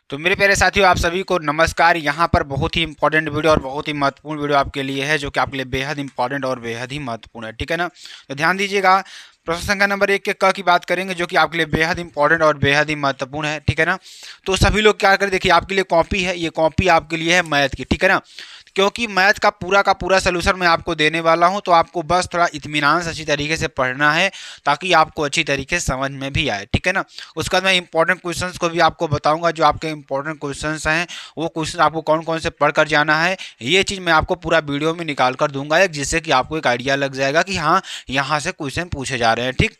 तो मेरे प्यारे साथियों, आप सभी को नमस्कार। यहाँ पर बहुत ही इंपॉर्टेंट वीडियो और बहुत ही महत्वपूर्ण वीडियो आपके लिए है, जो कि आपके लिए बेहद इंपॉर्टेंट और बेहद ही महत्वपूर्ण है। ठीक है ना। तो ध्यान दीजिएगा। प्रश्न संख्या नंबर 1 के क की बात करेंगे, जो कि आपके लिए बेहद इंपॉर्टेंट और बेहद ही महत्वपूर्ण है। ठीक है ना। तो सभी लोग क्या करें, देखिए आपके लिए कॉपी है, ये कॉपी आपके लिए है मैथ की। ठीक है ना। क्योंकि मैथ का पूरा सोल्यूशन मैं आपको देने वाला हूं, तो आपको बस थोड़ा इत्मीनान से अच्छी तरीके से पढ़ना है, ताकि आपको अच्छी तरीके से समझ में भी आए। ठीक है ना। उसके बाद मैं इंपॉर्टेंट क्वेश्चंस को भी आपको बताऊंगा, जो आपके इंपॉर्टेंट क्वेश्चंस हैं, वो क्वेश्चन आपको कौन कौन से पढ़ कर जाना है, ये चीज़ मैं आपको पूरा वीडियो में निकाल कर दूंगा एक, जिससे कि आपको एक आइडिया लग जाएगा कि हाँ, यहाँ से क्वेश्चन पूछे जा रहे हैं। ठीक।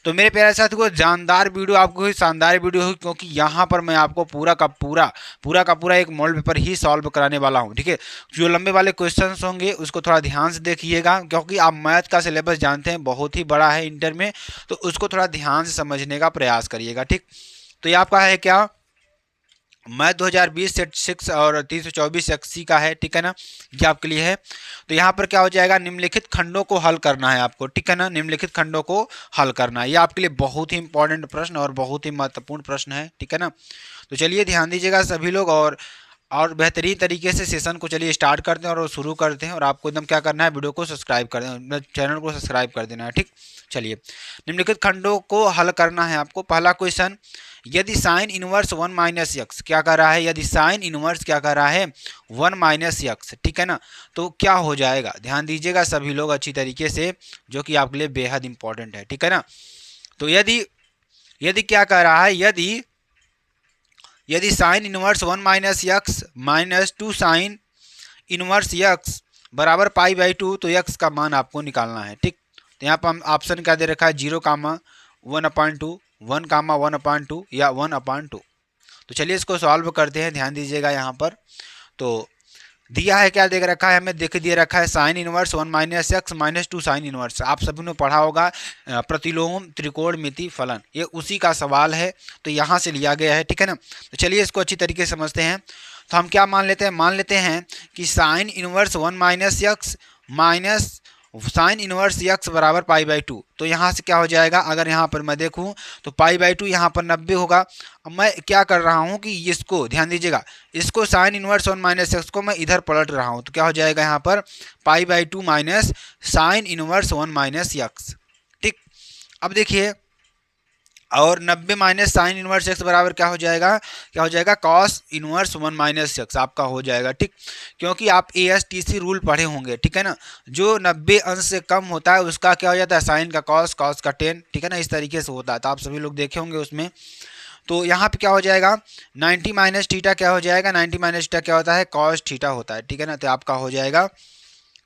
तो मेरे प्यारे साथी को जानदार वीडियो आपको हुई, शानदार वीडियो हुई, क्योंकि यहाँ पर मैं आपको पूरा एक मॉडल पेपर ही सॉल्व कराने वाला हूँ। ठीक है। जो लंबे वाले क्वेश्चंस होंगे उसको थोड़ा ध्यान से देखिएगा, क्योंकि आप मैथ का सिलेबस जानते हैं बहुत ही बड़ा है इंटर में, तो उसको थोड़ा ध्यान से समझने का प्रयास करिएगा। ठीक। तो ये आपका है क्या, मैथ 2020 सेट 6 और 324 एक्सी का है। ठीक है ना। ये आपके लिए है। तो यहाँ पर क्या हो जाएगा, निम्नलिखित खंडों को हल करना है आपको। ठीक है ना। निम्नलिखित खंडों को हल करना है, ये आपके लिए बहुत ही इंपॉर्टेंट प्रश्न और बहुत ही महत्वपूर्ण प्रश्न है। ठीक है ना। तो चलिए ध्यान दीजिएगा सभी लोग, और बेहतरीन तरीके से सेशन को चलिए स्टार्ट करते हैं और शुरू करते हैं। और आपको एकदम क्या करना है, वीडियो को सब्सक्राइब कर देना, चैनल को सब्सक्राइब कर देना है। ठीक। चलिए, निम्नलिखित खंडों को हल करना है आपको। पहला क्वेश्चन, यदि साइन इनवर्स 1 माइनस यक्स क्या कर रहा है, यदि साइन इनवर्स क्या कर रहा है 1 माइनस यक्स। ठीक है ना। तो क्या हो जाएगा, ध्यान दीजिएगा सभी लोग अच्छी तरीके से, जो कि आपके लिए बेहद इंपॉर्टेंट है। ठीक है ना। तो यदि यदि क्या कर रहा है, यदि sign inverse 1 minus x minus 2 sine inverse x बराबर पाई/2, तो यक्स का मान आपको निकालना है। ठीक। तो यहाँ पर हम ऑप्शन क्या दे रखा है, 0, 1/2, 1, 1/2 या 1/2। तो चलिए इसको सॉल्व करते हैं। ध्यान दीजिएगा यहाँ पर। तो दिया है, क्या देख रखा है हमें, देख दिए रखा है sign inverse 1 minus x minus 2 sine inverse. आप सभी ने पढ़ा होगा प्रतिलोम त्रिकोणमिति फलन, ये उसी का सवाल है, तो यहाँ से लिया गया है। ठीक है ना। तो चलिए इसको अच्छी तरीके से समझते हैं। तो हम क्या मान लेते हैं कि sign inverse 1 minus x minus sine inverse x बराबर पाई/2। तो यहाँ से क्या हो जाएगा, अगर यहाँ पर मैं देखूँ तो पाई/2 यहाँ पर 90 होगा। अब मैं क्या कर रहा हूँ कि इसको ध्यान दीजिएगा, इसको साइन इनवर्स 1 माइनस एक्स को मैं इधर पलट रहा हूँ, तो क्या हो जाएगा यहाँ पर पाई/2 minus sine inverse 1 minus x. ठीक। अब देखिए, और 90 माइनस साइन इनवर्स एक्स बराबर क्या हो जाएगा कॉस इनवर्स 1 माइनस एक्स आपका हो जाएगा। ठीक। क्योंकि आप ASTC रूल पढ़े होंगे। ठीक है ना। जो 90 अंश से कम होता है उसका क्या हो जाता है, साइन का कॉस, कॉस का टेन। ठीक है ना। इस तरीके से होता है, तो आप सभी लोग देखे होंगे उसमें। तो यहाँ पे क्या हो जाएगा, 90 माइनस थीटा क्या हो जाएगा, 90 माइनस थीटा क्या होता है, कॉस थीटा होता है। ठीक है ना। तो आपका हो जाएगा।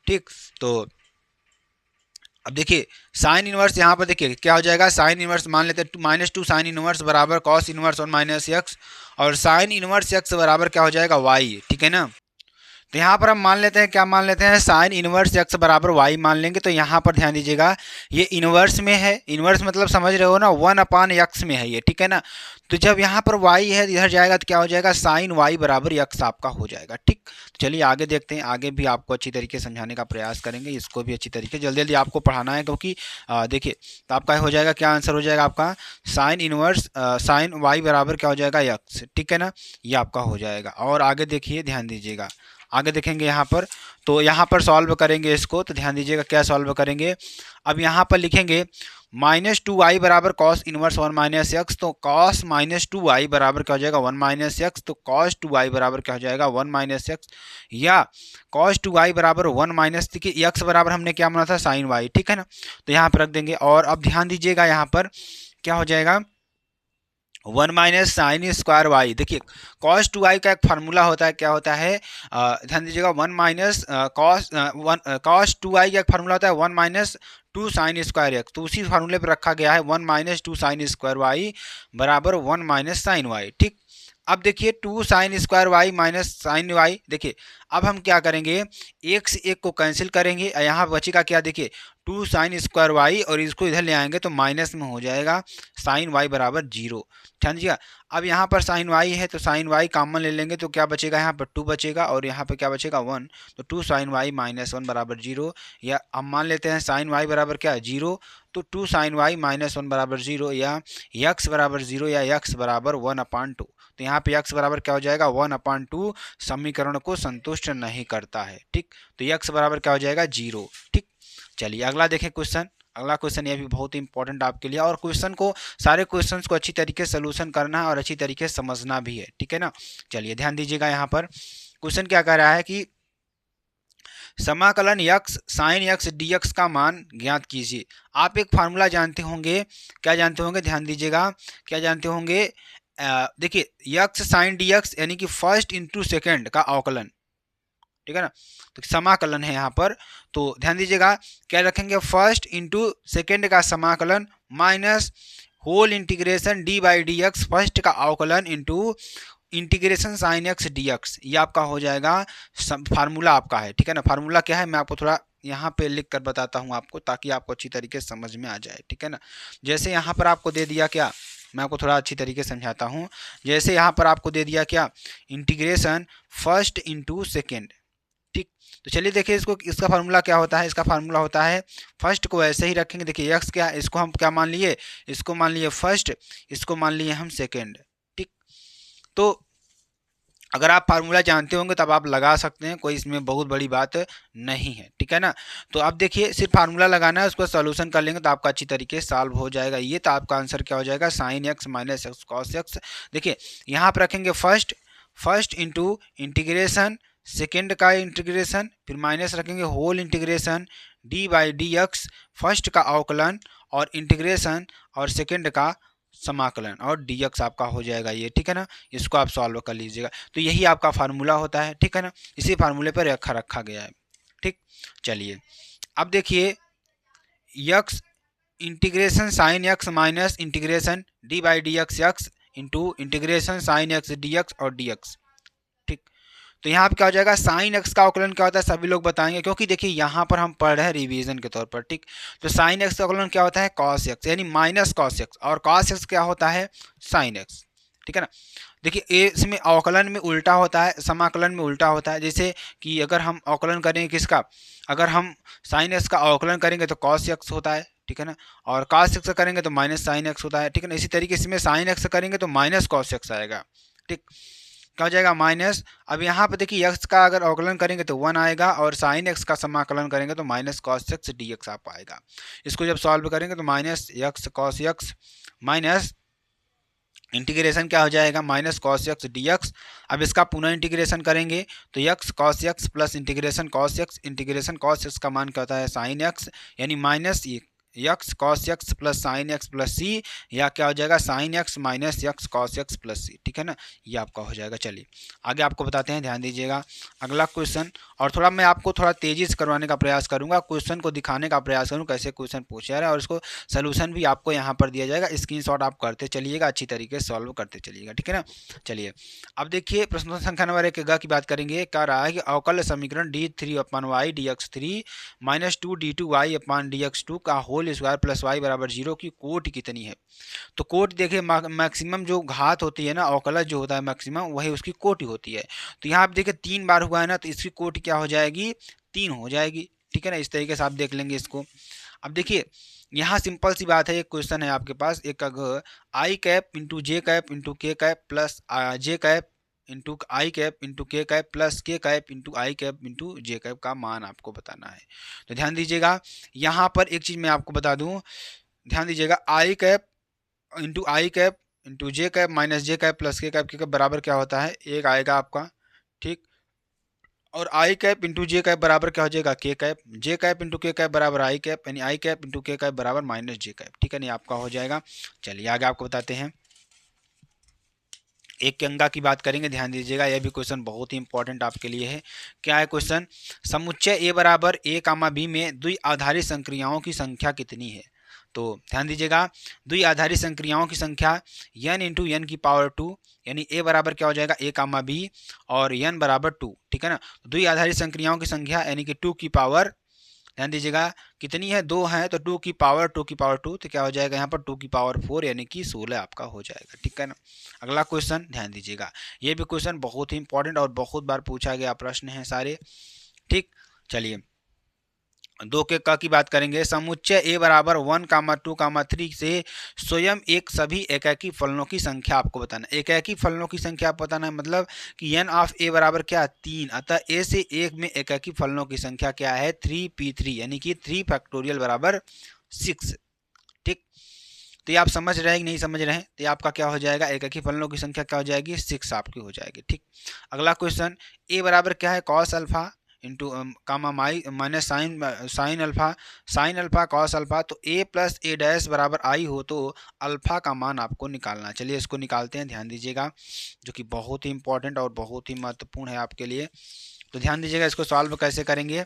ठीक। तो अब देखिए साइन इनवर्स यहाँ पर देखिए क्या हो जाएगा, साइन इनवर्स मान लेते हैं -2 साइन इनवर्स बराबर कॉस इनवर्स 1 माइनस एक्स, और साइन इनवर्स एक्स बराबर क्या हो जाएगा वाई। ठीक है ना। तो यहाँ पर हम मान लेते हैं, क्या मान लेते हैं, साइन इनवर्स एक्स बराबर वाई मान लेंगे। तो यहाँ पर ध्यान दीजिएगा, ये इनवर्स में है, इनवर्स मतलब समझ रहे हो ना, 1/x में है ये। ठीक है ना। तो जब यहाँ पर वाई है इधर जाएगा, तो क्या हो जाएगा, साइन वाई बराबर एक्स आपका हो जाएगा। ठीक। तो चलिए आगे देखते हैं, आगे भी आपको अच्छी तरीके से समझाने का प्रयास करेंगे, इसको भी अच्छी तरीके जल्दी जल्दी आपको पढ़ाना है, क्योंकि देखिए तो आपका हो जाएगा, क्या आंसर हो जाएगा आपका, साइन इनवर्स साइन वाई बराबर क्या हो जाएगा एक्स। ठीक है ना। ये आपका हो जाएगा। और आगे देखिए, ध्यान दीजिएगा, आगे देखेंगे यहाँ पर। तो यहाँ पर सॉल्व करेंगे इसको, तो ध्यान दीजिएगा क्या सॉल्व करेंगे। अब यहाँ पर लिखेंगे -2y बराबर कॉस इनवर्स 1 माइनस एक्स। तो कॉस -2y बराबर क्या हो जाएगा 1 माइनस एक्स। तो कॉस 2y बराबर क्या हो जाएगा 1 माइनस एक्स, या कॉस 2y बराबर 1 माइनस, देखिए एक्स बराबर हमने क्या माना था, साइन वाई। ठीक है ना। तो यहाँ पर रख देंगे। और अब ध्यान दीजिएगा यहाँ पर क्या हो जाएगा, 1 माइनस साइन स्क्वायर वाई। देखिए कॉस 2y का एक फार्मूला होता है, क्या होता है, ध्यान दीजिएगा, 1 माइनस कॉस 2y का एक फार्मूला होता है 1 माइनस 2 साइन स्क्वायर एक्स। तो उसी फार्मूले पर रखा गया है 1 माइनस 2 साइन स्क्वायर वाई बराबर 1 माइनस साइन वाई। ठीक। अब देखिए 2 sine square y minus sine y. देखिए अब हम क्या करेंगे, एक से एक को कैंसिल करेंगे, यहाँ बचेगा क्या, देखिए 2 साइन स्क्वायर वाई, और इसको इधर ले आएंगे तो माइनस में हो जाएगा साइन वाई बराबर 0। ध्यान दीजिएगा, अब यहाँ पर साइन वाई है तो साइन वाई कॉमन ले लेंगे तो क्या बचेगा, यहाँ पर 2 बचेगा और यहाँ पर क्या बचेगा 1, तो 2 साइन वाई माइनस 1 बराबर 0। या हम मान लेते हैं साइन वाई बराबर क्या है 0, तो 2 साइन वाई माइनस 1 बराबर 0, या यक्स बराबर 0 या यक्स बराबर 1/2। तो यहाँ पे यक्स बराबर क्या हो जाएगा 1/2, समीकरण को संतुष्ट नहीं करता है। ठीक, तो यक्स बराबर क्या हो जाएगा 0। ठीक, चलिए अगला देखें क्वेश्चन। अगला क्वेश्चन ये भी बहुत ही इंपॉर्टेंट आपके लिए, और क्वेश्चन को सारे क्वेश्चंस को अच्छी तरीके से सोल्यूशन करना है और अच्छी तरीके से समझना भी है। ठीक है ना, चलिए ध्यान दीजिएगा। यहाँ पर क्वेश्चन क्या कह रहा है कि समाकलन यक्स साइन यक्स dx का मान ज्ञात कीजिए। आप एक फार्मूला जानते होंगे, क्या जानते होंगे, ध्यान दीजिएगा, क्या जानते होंगे, देखिए यक्स साइन dx यानी कि फर्स्ट इंटू सेकेंड का अवकलन, ठीक है ना, तो समाकलन है यहाँ पर। तो ध्यान दीजिएगा क्या रखेंगे, फर्स्ट इंटू सेकेंड का समाकलन minus whole integration d/dx first का अवकलन into integration sine x dx, ये आपका हो जाएगा फार्मूला आपका है। ठीक है ना, फार्मूला क्या है मैं आपको थोड़ा यहाँ पे लिख कर बताता हूँ आपको, ताकि आपको अच्छी तरीके से समझ में आ जाए। ठीक है ना, जैसे यहाँ पर आपको दे दिया क्या, मैं आपको थोड़ा अच्छी तरीके से समझाता हूँ। जैसे यहाँ पर आपको दे दिया क्या, इंटीग्रेशन फर्स्ट इंटू सेकेंड। ठीक, तो चलिए देखिए इसको, इसका फार्मूला क्या होता है, इसका फार्मूला होता है फर्स्ट को ऐसे ही रखेंगे। देखिए एक्स क्या, इसको हम क्या मान लिए, इसको मान लिए फर्स्ट, इसको मान लिए हम सेकेंड। ठीक, तो अगर आप फार्मूला जानते होंगे तब आप लगा सकते हैं, कोई इसमें बहुत बड़ी बात नहीं है। ठीक है ना, तो अब देखिए सिर्फ फार्मूला लगाना है, उसको सॉल्यूशन कर लेंगे तो आपका अच्छी तरीके से सॉल्व हो जाएगा। ये तो आपका आंसर क्या हो जाएगा, sine x minus x cos x. देखिए यहाँ पर रखेंगे फर्स्ट इंटू इंटीग्रेशन सेकेंड का इंटीग्रेशन, फिर माइनस रखेंगे होल इंटीग्रेशन d/dx फर्स्ट का अवकलन और इंटीग्रेशन और सेकेंड का समाकलन, और dx आपका हो जाएगा ये। ठीक है ना, इसको आप सॉल्व कर लीजिएगा। तो यही आपका फार्मूला होता है। ठीक है ना, इसी फार्मूले पर रखा गया है। ठीक, चलिए अब देखिए x integration sign x minus integration d/dx x into integration sine x dx और dx। ठीक, तो यहाँ पे क्या हो जाएगा, साइन एक्स का अवकलन क्या होता है सभी लोग बताएंगे, क्योंकि देखिए यहाँ पर हम पढ़ रहे हैं रिवीजन के तौर पर। ठीक, तो साइन एक्स का अवकलन क्या होता है, कॉस एक्स यानी माइनस कॉस एक्स, और कॉस एक्स क्या होता है, साइन एक्स। ठीक है ना, देखिए इसमें अवकलन में उल्टा होता है, समाकलन में उल्टा होता है। जैसे कि अगर हम अवकलन करेंगे किसका, अगर हम साइन एक्स का अवकलन करेंगे तो कॉस एक्स होता है। ठीक है ना, और कॉस एक्स करेंगे तो माइनस साइन एक्स होता है। ठीक है ना, इसी तरीके से इसमें साइन एक्स करेंगे तो माइनस कॉस एक्स आएगा। ठीक, क्या हो जाएगा माइनस, अब यहाँ पे देखिए एक्स का अगर अवकलन करेंगे तो 1 आएगा, और साइन एक्स का समाकलन करेंगे तो माइनस कॉस एक्स dx आप आएगा। इसको जब सॉल्व करेंगे तो minus x cos x minus integration क्या हो जाएगा, माइनस कॉस एक्स dx। अब इसका पुनः इंटीग्रेशन करेंगे तो x cos x plus integration cos x का मान क्या होता है, साइन एक्स, यानी minus x cos x plus sine x plus C, या क्या हो जाएगा sine x minus x cos x plus C. ठीक है ना, ये आपका हो जाएगा। चलिए आगे आपको बताते हैं, ध्यान दीजिएगा अगला क्वेश्चन, और थोड़ा मैं आपको थोड़ा तेजी से करवाने का प्रयास करूंगा, क्वेश्चन को दिखाने का प्रयास करूँ कैसे क्वेश्चन पूछा जा रहा है, और इसको सोल्यूशन भी आपको यहाँ पर दिया जाएगा, स्क्रीनशॉट आप करते चलिएगा, अच्छी तरीके से सॉल्व करते चलिएगा। ठीक है ना, चलिए अब देखिए प्रश्न संख्या नंबर 1 की बात करेंगे। क्या रहा है कि अवकल समीकरण d3/y dx3 minus 2d2y dx2 का होल स्क्वायर प्लस y बराबर 0 की कोटि कितनी है। तो कोटि देखिए मैक्सिमम जो घात होती है ना, अवकलज जो होता है मैक्सिमम, वही उसकी कोटि होती है। तो यहाँ आप देखिए 3 बार हुआ है ना, तो इसकी कोटि क्या हो जाएगी, 3 हो जाएगी। ठीक है ना, इस तरीके से आप देख लेंगे इसको। अब देखिए यहाँ सिंपल सी बात है, एक क्वेश्चन है आपके पास, एक का आई कैप इंटू जे कैप इंटू के कैप प्लस जे कैप इंटू आई कैप इंटू के कैप प्लस के कैप इंटू आई कैप इंटू जे कैप का मान आपको बताना है। तो ध्यान दीजिएगा, यहाँ पर एक चीज़ मैं आपको बता दूँ, ध्यान दीजिएगा, आई कैप इंटू जे कैप माइनस जे कैप प्लस के कैप बराबर क्या होता है, एक आएगा आपका। ठीक, और आई कैप इंटू जे कैप बराबर क्या हो जाएगा, के कैप, जे कैप इंटू के कैप बराबर आई कैप, यानी आई कैप इंटू के कैप बराबर माइनस जे कैप। ठीक है, नहीं आपका हो जाएगा। चलिए आगे आपको बताते हैं, एक के अंगा की बात करेंगे, ध्यान दीजिएगा, यह भी क्वेश्चन बहुत ही इंपॉर्टेंट आपके लिए है। क्या है क्वेश्चन, समुच्चय ए बराबर ए कामा बी में द्विआधारी संक्रियाओं की संख्या कितनी है। तो ध्यान दीजिएगा, द्विआधारी संक्रियाओं की संख्या n इंटू एन की पावर 2, यानी ए बराबर क्या हो जाएगा, ए कामा बी और n बराबर 2। ठीक है ना, द्विआधारी संक्रियाओं की संख्या यानी कि 2 की पावर ध्यान दीजिएगा कितनी है, 2 है तो 2 की पावर 2 तो क्या हो जाएगा यहाँ पर 2 की पावर 4 यानी कि 16 आपका हो जाएगा। ठीक है ना। अगला क्वेश्चन ध्यान दीजिएगा, ये भी क्वेश्चन बहुत ही इंपॉर्टेंट और बहुत बार पूछा गया प्रश्न है सारे। ठीक, चलिए 2 के क की बात करेंगे। समुच्चय a बराबर 1, 2, 3 से स्वयं एक सभी एकाकी फलनों की संख्या आपको बताना। एकाकी फलनों की संख्या आप बताना है मतलब कि n ऑफ a बराबर क्या 3, अतः a से 1 में एकाकी फलनों की संख्या क्या है 3p3 यानी कि 3 फैक्टोरियल बराबर 6। ठीक, तो ये आप समझ रहे हैं कि नहीं समझ रहे हैं, तो ये आपका क्या हो जाएगा, एकाकी फलनों की संख्या क्या हो जाएगी 6 आपकी हो जाएगी। ठीक, अगला क्वेश्चन a बराबर क्या है cos alpha into comma minus sine alpha cos alpha, तो a प्लस a डैश बराबर i हो तो अल्फा का मान आपको निकालना है। चलिए इसको निकालते हैं, ध्यान दीजिएगा, जो कि बहुत ही इंपॉर्टेंट और बहुत ही महत्वपूर्ण है आपके लिए। तो ध्यान दीजिएगा इसको सॉल्व कैसे करेंगे।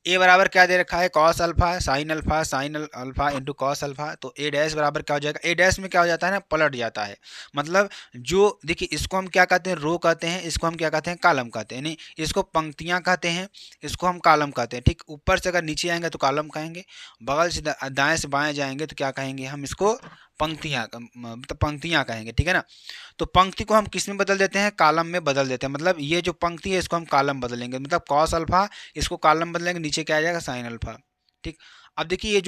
ए बराबर क्या दे रखा है cos alpha sine alpha into cos alpha, तो ए डैश बराबर क्या हो जाएगा, ए डैश में क्या हो जाता है ना पलट जाता है, मतलब जो देखिए इसको हम क्या कहते हैं रो कहते हैं, इसको हम क्या कहते हैं कॉलम कहते हैं, नहीं इसको पंक्तियां कहते हैं, इसको हम कॉलम कहते हैं। ठीक, ऊपर से अगर नीचे आएंगे तो कॉलम कहेंगे, बगल से दाएं से बाएं जाएंगे तो क्या कहेंगे हम इसको पंक्तियां, मतलब पंक्तियां कहेंगे। ठीक है ना। तो पंक्ति को हम किस में बदल देते हैं कॉलम में बदल देते हैं, मतलब ये जो पंक्ति है इसको हम कॉलम बदलेंगे, मतलब कॉस अल्फा इसको कॉलम बदलेंगे, नीचे क्या आ जाएगा साइन अल्फा। ठीक, अब देखिए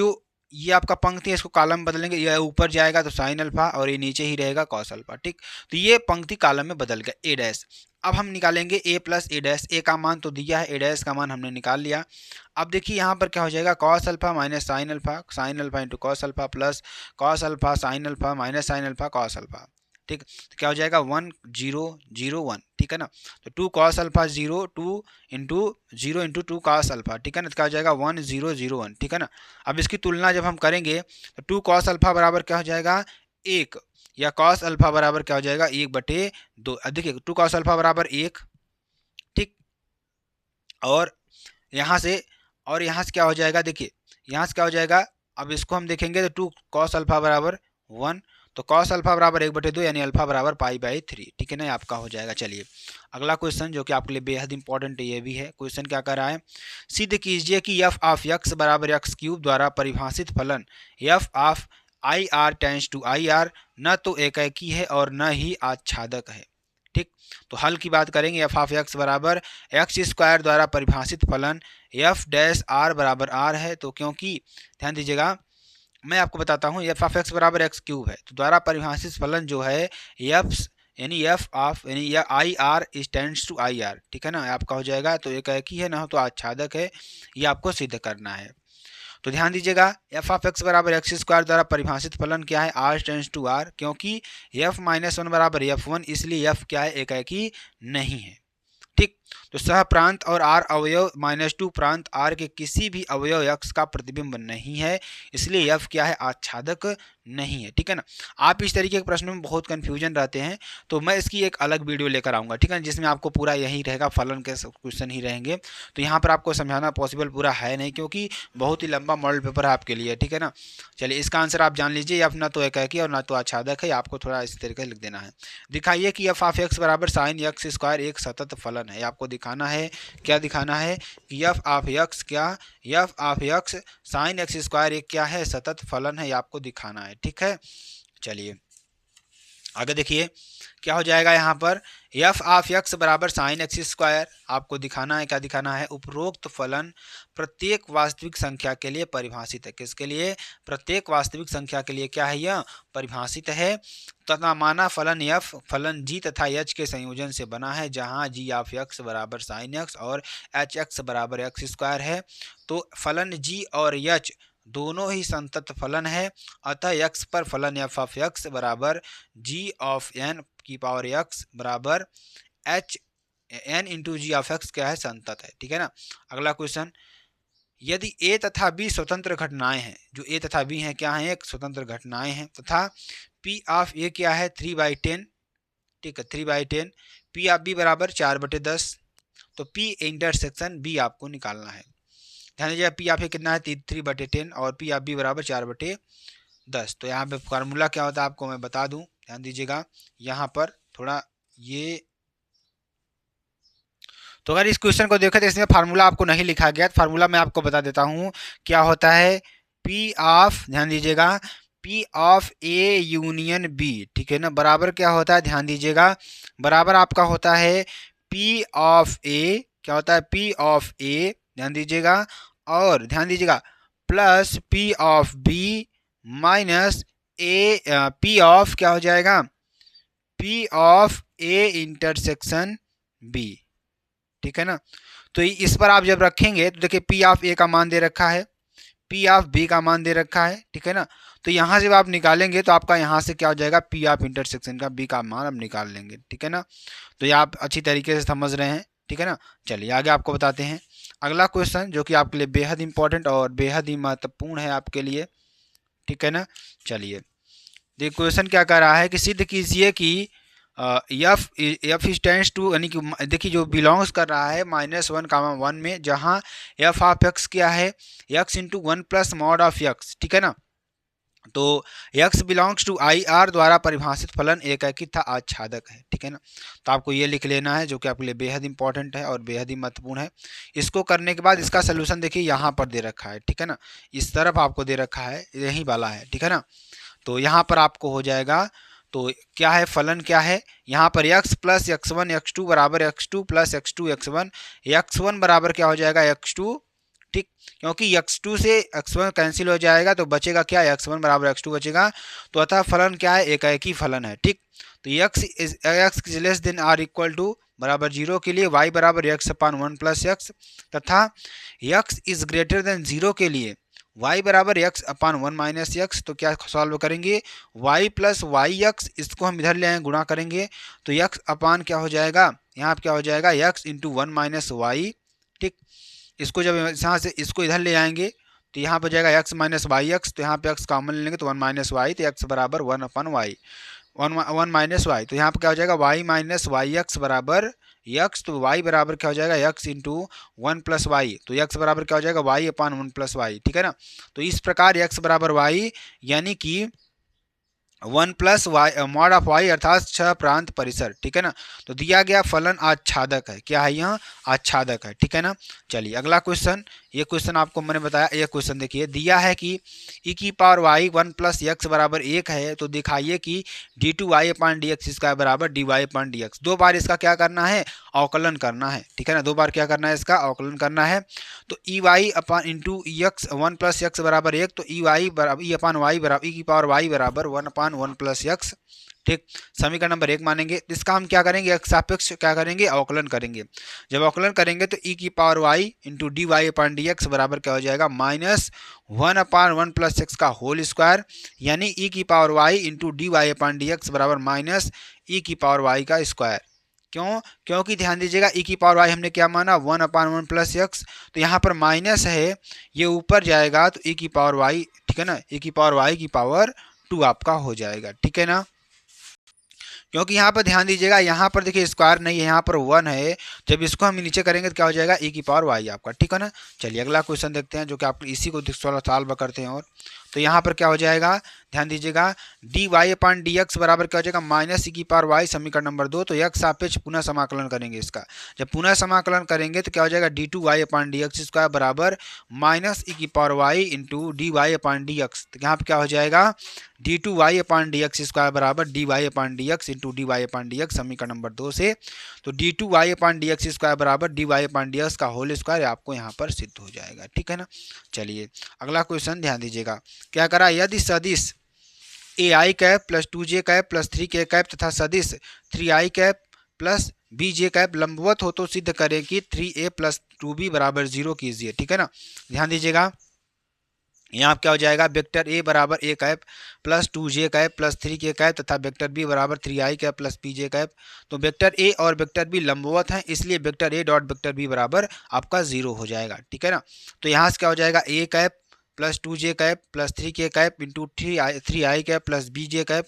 ये आपका पंक्ति है इसको कॉलम बदलेंगे, ये ऊपर जाएगा तो साइन अल्फा और ये नीचे ही रहेगा कॉस अल्फा। ठीक, तो ये पंक्ति कॉलम में बदल गया ए डैश। अब हम निकालेंगे ए प्लस ए डैश, ए का मान तो दिया है, ए डैश का मान हमने निकाल लिया। अब देखिए यहाँ पर क्या हो जाएगा cos alpha minus sine alpha into cos alpha plus cos alpha sine alpha minus sine alpha cos alpha. ठीक, तो क्या हो जाएगा 1 0 0 1। ठीक है ना। तो 2 cos alpha 0 2 into 2 cos alpha. ठीक है ना, तो क्या हो जाएगा 1 0 0 1। ठीक है ना। अब इसकी तुलना जब हम करेंगे तो 2 कॉस अल्फा बराबर क्या हो जाएगा 1, या कॉस अल्फा बराबर क्या हो जाएगा 1/2। अब देखिए 2 कॉस अल्फा बराबर 1। ठीक, और यहाँ से क्या हो जाएगा, देखिए यहाँ से क्या हो जाएगा, अब इसको हम देखेंगे तो 2 कॉस अल्फा बराबर 1, तो कॉस अल्फा बराबर 1/2 यानी अल्फा बराबर π/3। ठीक है ना, आपका हो जाएगा। चलिए अगला क्वेश्चन जो कि आपके लिए बेहद इंपॉर्टेंट है, ये भी है क्वेश्चन क्या कर रहा है, सिद्ध कीजिए कि f ऑफ x बराबर x³ द्वारा परिभाषित फलन f of IR tends to IR न तो एकाकी है और न ही आच्छादक है। ठीक, तो हल की बात करेंगे, f ऑफ x बराबर x² द्वारा परिभाषित फलन f डैश r बराबर r है, तो क्योंकि ध्यान दीजिएगा मैं आपको बताता हूँ f ऑफ x बराबर x³ है, तो द्वारा परिभाषित फलन जो है f ऑफ यानी I R is tends to I R. ठीक है ना, आपका हो जाएगा, तो एकाकी है ना हो तो आच्छादक है, ये आपको सिद्ध करना है। तो ध्यान दीजिएगा f ऑफ x बराबर x² द्वारा परिभाषित फलन क्या है r टेंड्स टू r, क्योंकि f-1 बराबर f1, इसलिए f क्या है एकाकी नहीं है। ठीक, तो सह प्रांत और r अवयव -2 प्रांत r के किसी भी अवयव x का प्रतिबिंब नहीं है, इसलिए f क्या है आच्छादक नहीं है। ठीक है ना। आप इस तरीके के प्रश्नों में बहुत कंफ्यूजन रहते हैं, तो मैं इसकी एक अलग वीडियो लेकर आऊँगा। ठीक है, जिसमें आपको पूरा यही रहेगा, फलन के क्वेश्चन ही रहेंगे। तो यहाँ पर आपको समझाना पॉसिबल पूरा है नहीं, क्योंकि बहुत ही लंबा मॉडल पेपर है आपके लिए। ठीक है ना। चलिए इसका आंसर आप जान लीजिए, f ना तो एकाकी और ना तो आच्छादक है, आपको थोड़ा इस तरीके से लिख देना है। दिखाइए कि f ऑफ x बराबर साइन x² एक सतत फलन है, आपको दिखाना है, क्या दिखाना है कि f ऑफ x क्या, f of x sine x² एक क्या है सतत फलन है, ये आपको दिखाना है। ठीक है, चलिए आगे देखिए क्या हो जाएगा यहाँ पर f ऑफ x बराबर साइन x², आपको दिखाना है, क्या दिखाना है, उपरोक्त फलन प्रत्येक वास्तविक संख्या के लिए परिभाषित है। किसके लिए, प्रत्येक वास्तविक संख्या के लिए क्या है, यह परिभाषित है, तथा माना फलन f फलन g तथा h के संयोजन से बना है, जहाँ g ऑफ x बराबर साइन x और hx बराबर x² है। तो फलन g और h दोनों ही संतत फलन है, अतः x पर फलन f ऑफ x बराबर g ऑफ n की पावर x बराबर h n into g of x क्या है संतत है। ठीक है ना। अगला क्वेश्चन, यदि a तथा b स्वतंत्र घटनाएं हैं, जो a तथा b हैं क्या हैं, एक स्वतंत्र घटनाएं हैं, तथा p ऑफ a क्या है 3/10। ठीक है, 3/10, p ऑफ b बराबर 4/10, तो p इंटरसेक्शन b आपको निकालना है। ध्यान दीजिए पी ऑफ ए कितना है 3/10 और पी ऑफ बी बराबर 4/10। तो यहाँ पे फार्मूला क्या होता है आपको मैं बता दूं, ध्यान दीजिएगा यहाँ पर थोड़ा ये तो अगर इस क्वेश्चन को देखें तो इसमें फार्मूला आपको नहीं लिखा गया, फार्मूला मैं आपको बता देता हूँ क्या होता है। पी ऑफ, ध्यान दीजिएगा, P of A union B, ठीक है ना, बराबर क्या होता है, ध्यान दीजिएगा, बराबर आपका होता है पी ऑफ ए, क्या होता है, पी ऑफ ए, ध्यान दीजिएगा, और ध्यान दीजिएगा plus P of B minus A, P of क्या हो जाएगा, P of A intersection B, ठीक है ना। तो इस पर आप जब रखेंगे तो देखिए पी ऑफ ए का मान दे रखा है, पी ऑफ बी का मान दे रखा है, ठीक है ना। तो यहाँ से आप निकालेंगे तो आपका यहाँ से क्या हो जाएगा, पी ऑफ इंटरसेक्शन का बी का मान आप निकाल लेंगे, ठीक है ना। तो ये आप अच्छी तरीके से समझ रहे हैं, ठीक है ना। चलिए आगे आपको बताते हैं अगला क्वेश्चन जो कि आपके लिए बेहद इंपॉर्टेंट और बेहद ही महत्वपूर्ण है आपके लिए, ठीक है ना। चलिए देखिए क्वेश्चन क्या कर रहा है कि सिद्ध कीजिए कि एफ स्टैंड्स टू, यानी कि देखिए जो बिलोंग्स कर रहा है -1, 1 में, जहाँ एफ ऑफ एक्स क्या है, x into 1 plus mod of x, ठीक है ना। तो x belongs to I R द्वारा परिभाषित फलन एकीकृत था आच्छादक है, ठीक है ना। तो आपको ये लिख लेना है जो कि आपके लिए बेहद इंपॉर्टेंट है और बेहद ही महत्वपूर्ण है। इसको करने के बाद इसका सोल्यूशन देखिए यहाँ पर दे रखा है, ठीक है ना, इस तरफ आपको दे रखा है, यही वाला है, ठीक है ना। तो यहाँ पर आपको हो जाएगा, तो क्या है फलन क्या है, यहाँ पर x प्लस x1 x2 बराबर x2 plus x2 x1, x1 बराबर क्या हो जाएगा x2, ठीक, क्योंकि x2 से x1 कैंसिल हो जाएगा तो बचेगा क्या, x1 बराबर x2 बचेगा। तो अतः फलन क्या है, एकाएकी फलन है, ठीक। तो x is less than or equal to बराबर 0 के लिए y बराबर x अपान 1 प्लस x, तथा x इज ग्रेटर देन 0 के लिए y बराबर x अपान 1 माइनस एक्स। तो क्या सॉल्व करेंगे, y प्लस वाई एक्स, इसको हम इधर ले आए गुणा करेंगे तो x अपान क्या हो जाएगा, यहाँ पर क्या हो जाएगा x इंटू 1 माइनस वाई, ठीक। इसको जब यहाँ से इसको इधर ले आएंगे तो यहाँ पर जाएगा x माइनस वाई एक्स, तो यहाँ पे x कॉमन लेंगे तो 1 माइनस वाई, तो x बराबर 1 अपन वाई, 1 माइनस वाई, तो यहाँ पर क्या हो जाएगा y माइनस वाई एक्स बराबर x, तो y बराबर क्या हो जाएगा x इंटू 1 प्लस वाई, तो x बराबर क्या हो जाएगा y अपान 1 प्लस वाई, ठीक है ना। तो इस प्रकार x बराबर y यानी कि 1 plus y mod of y अर्थात 6 प्रांत परिसर, ठीक है ना। तो दिया गया फलन आच्छादक है, क्या है, यहाँ आच्छादक है, ठीक है ना। चलिए अगला क्वेश्चन, ये क्वेश्चन आपको मैंने बताया, ये क्वेश्चन देखिए दिया है कि e की पावर y 1 प्लस एक्स बराबर 1 है, तो दिखाइए कि d2y अपान डी एक्स इसका बराबर dy अपान डी एक्स। दो बार इसका क्या करना है, अवकलन करना है, ठीक है ना, दो बार क्या करना है, इसका अवकलन करना है। तो ई वाई अपान इंटू ई एक्स 1 प्लस एक्स बराबर 1, तो ई वाई बराबर ई अपान वाई बराबर ई की पावर वाई बराबर 1 अपान 1 प्लस एक्स, ठीक। समीकरण नंबर 1 मानेंगे, इसका हम क्या करेंगे, एक्स सापेक्ष क्या करेंगे, अवकलन करेंगे। जब अवकलन करेंगे तो ई की power y into d y upon d x बराबर क्या हो जाएगा, -1 अपान 1 प्लस एक्स का होल स्क्वायर, यानी ई की power y into d y upon d x बराबर माइनस ई की पावर वाई का स्क्वायर। क्यों, क्योंकि ध्यान दीजिएगा ई की पावर वाई हमने क्या माना, 1 अपान 1 प्लस एक्स, तो यहाँ पर माइनस है, ये ऊपर जाएगा तो ई की पावर वाई, ठीक है ना, ई की पावर वाई की पावर 2 आपका हो जाएगा, ठीक है ना। क्योंकि यहाँ पर ध्यान दीजिएगा, यहाँ पर देखिए स्क्वायर नहीं है, यहाँ पर 1 है, जब इसको हम नीचे करेंगे तो क्या हो जाएगा, ई की पावर वाई आपका, ठीक है ना। चलिए अगला क्वेश्चन देखते हैं जो कि आप इसी को सॉल्व करते हैं। और तो यहाँ पर क्या हो जाएगा, ध्यान दीजिएगा, D y upon d x बराबर क्या हो जाएगा, माइनस ई की पावर वाई, समीकरण नंबर 2। तो एक्स सापेक्ष पुनः समाकलन करेंगे इसका, जब पुनः समाकलन करेंगे तो क्या हो जाएगा, d two y upon d x square बराबर माइनस ई की power y into d y upon d x. तो यहाँ पर क्या हो जाएगा, d two y upon d x square बराबर d y upon d x into d y upon d x, समीकरण नंबर 2 से। तो d two y upon d x square बराबर d y upon d x का whole square आपको यहाँ पर सिद्ध हो जाएगा, ठीक है ना। चलिए अगला क्वेश्चन ध्यान दीजिएगा, क्या करा, यदि सदिश a i cap plus 2j cap plus 3k cap तथा सदिश 3i cap plus bj cap लंबवत हो तो सिद्ध करें कि 3a प्लस 2b बराबर 0 कीजिए, ठीक है ना। ध्यान दीजिएगा, यहाँ क्या हो जाएगा, वेक्टर a बराबर a cap plus 2j cap plus 3k cap तथा वेक्टर b बराबर 3i cap plus pj cap. तो वेक्टर a और वेक्टर b लंबवत हैं, इसलिए vector a dot vector b बराबर आपका 0 हो जाएगा, ठीक है ना। तो यहाँ से क्या हो जाएगा, a cap plus 2j cap plus 3k cap into 3i cap plus bj cap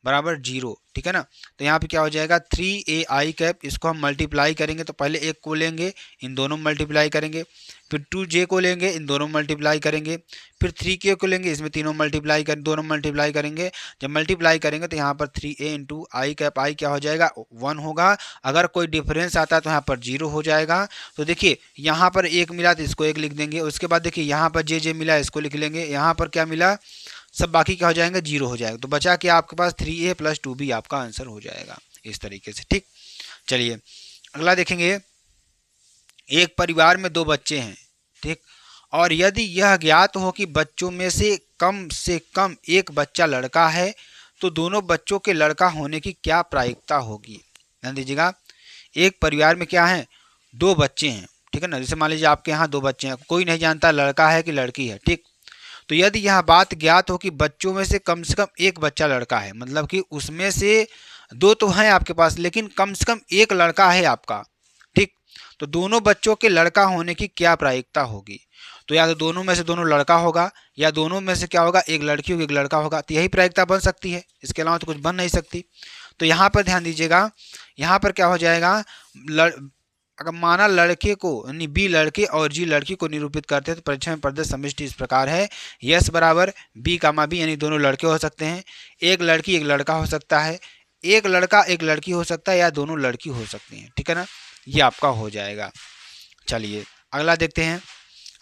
बराबर 0, ठीक है ना। तो यहाँ पे क्या हो जाएगा 3ai कैप, इसको हम मल्टीप्लाई करेंगे तो पहले एक को लेंगे, इन दोनों में मल्टीप्लाई करेंगे, फिर 2j को लेंगे, इन दोनों में मल्टीप्लाई करेंगे, फिर 3k को लेंगे, इसमें तीनों मल्टीप्लाई कर दोनों मल्टीप्लाई करेंगे। जब मल्टीप्लाई करेंगे तो यहाँ पर 3a इंटू आई कैप, आई क्या हो जाएगा 1 होगा। अगर कोई डिफरेंस आता है तो यहाँ पर 0 हो जाएगा। तो देखिए यहाँ पर 1 मिला तो इसको 1 लिख देंगे, उसके बाद देखिए यहाँ पर जे मिला इसको लिख लेंगे, यहाँ पर क्या मिला सब बाकी क्या हो जाएंगे 0 हो जाएगा। तो बचा कि आपके पास 3a + 2b आपका आंसर हो जाएगा इस तरीके से, ठीक। चलिए अगला देखेंगे, एक परिवार में 2 बच्चे हैं, ठीक, और यदि यह ज्ञात हो कि बच्चों में से कम एक बच्चा लड़का है तो दोनों बच्चों के लड़का होने की क्या प्रायिकता होगी। ध्यान दीजिएगा, एक परिवार में क्या है 2 बच्चे हैं, ठीक है ना। जैसे मान लीजिए आपके यहाँ 2 बच्चे हैं, कोई नहीं जानता लड़का है कि लड़की है, ठीक। तो यदि यह बात ज्ञात हो कि बच्चों में से कम एक बच्चा लड़का है, मतलब कि उसमें से 2 तो हैं आपके पास लेकिन कम से कम एक लड़का है आपका, ठीक। तो दोनों बच्चों के लड़का होने की क्या प्रायिकता होगी। तो या तो दोनों में से दोनों लड़का होगा या दोनों में से क्या होगा एक लड़की होगी एक लड़का होगा, तो यही प्रायिकता बन सकती है, इसके अलावा तो कुछ बन नहीं सकती। तो यहाँ पर ध्यान दीजिएगा, यहाँ पर क्या हो जाएगा, अगर माना लड़के को यानी बी लड़के और जी लड़की को निरूपित करते हैं तो परीक्षा में प्रदत्त समष्टि इस प्रकार है, यस बराबर बी कामा बी, यानी दोनों लड़के हो सकते हैं, एक लड़की एक लड़का हो सकता है, एक लड़का एक लड़की हो सकता है, या दोनों लड़की हो सकती हैं, ठीक है ना, ये आपका हो जाएगा। चलिए अगला देखते हैं।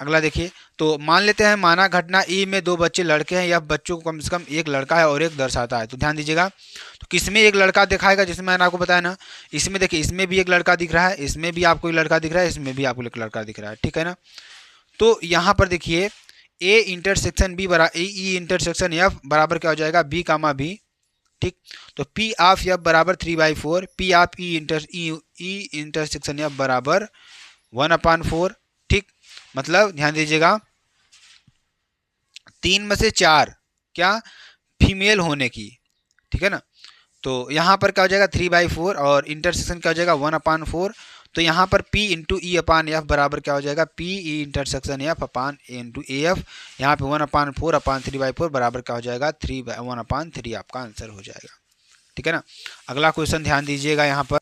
अगला देखिए, तो मान लेते हैं माना घटना ई में 2 बच्चे लड़के हैं, या बच्चों को कम से कम एक लड़का है और एक दर्शाता है। तो ध्यान दीजिएगा, तो किसमें एक लड़का दिखाएगा, जिसमें मैंने आपको बताया ना, इसमें देखिए इसमें भी एक लड़का दिख रहा है, इसमें भी आपको एक लड़का दिख रहा है, इसमें भी आपको एक लड़का दिख रहा है, ठीक है ना। तो यहाँ पर देखिए ए इंटरसेक्शन बी बराबर ई इंटरसेक्शन एफ बराबर क्या हो जाएगा बी कामा बी, ठीक। तो पी ऑफ एफ बराबर 3/4, P of E intersection F बराबर 1/4, ठीक। मतलब ध्यान दीजिएगा 3 में से 4 क्या फीमेल होने की, ठीक है ना। तो यहाँ पर क्या हो जाएगा 3/4 और इंटरसेक्शन क्या हो जाएगा 1/4। तो यहाँ पर P इंटू ई अपान एफ बराबर क्या हो जाएगा P E intersection F upon A into A F, यहाँ पे 1/4 अपान 3/4 बराबर क्या हो जाएगा 1/3 आपका आंसर हो जाएगा, ठीक है ना। अगला क्वेश्चन ध्यान दीजिएगा यहाँ पर।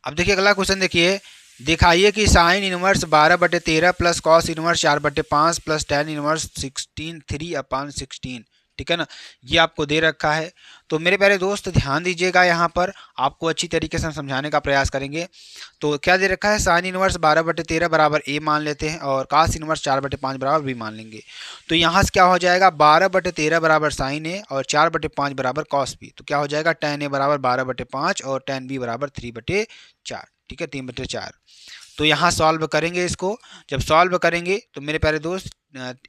अब देखिए अगला क्वेश्चन देखिए, दिखाइए कि sine inverse 12/13 plus cos inverse 4/5 plus tan inverse 16 3/16, ठीक है ना, ये आपको दे रखा है। तो मेरे प्यारे दोस्त ध्यान दीजिएगा, यहाँ पर आपको अच्छी तरीके से हम समझाने का प्रयास करेंगे। तो क्या दे रखा है, साइन इनवर्स 12/13 बराबर ए मान लेते हैं और कास इनवर्स 4/5 बराबर बी मान लेंगे। तो यहाँ से क्या हो जाएगा 12/13 बराबर साइन ए और 4/5 बराबर कॉस बी। तो क्या हो जाएगा tan ए बराबर 12/5 और tan बी बराबर 3/4, ठीक है 3/4। तो यहाँ सॉल्व करेंगे इसको, जब सॉल्व करेंगे तो मेरे प्यारे दोस्त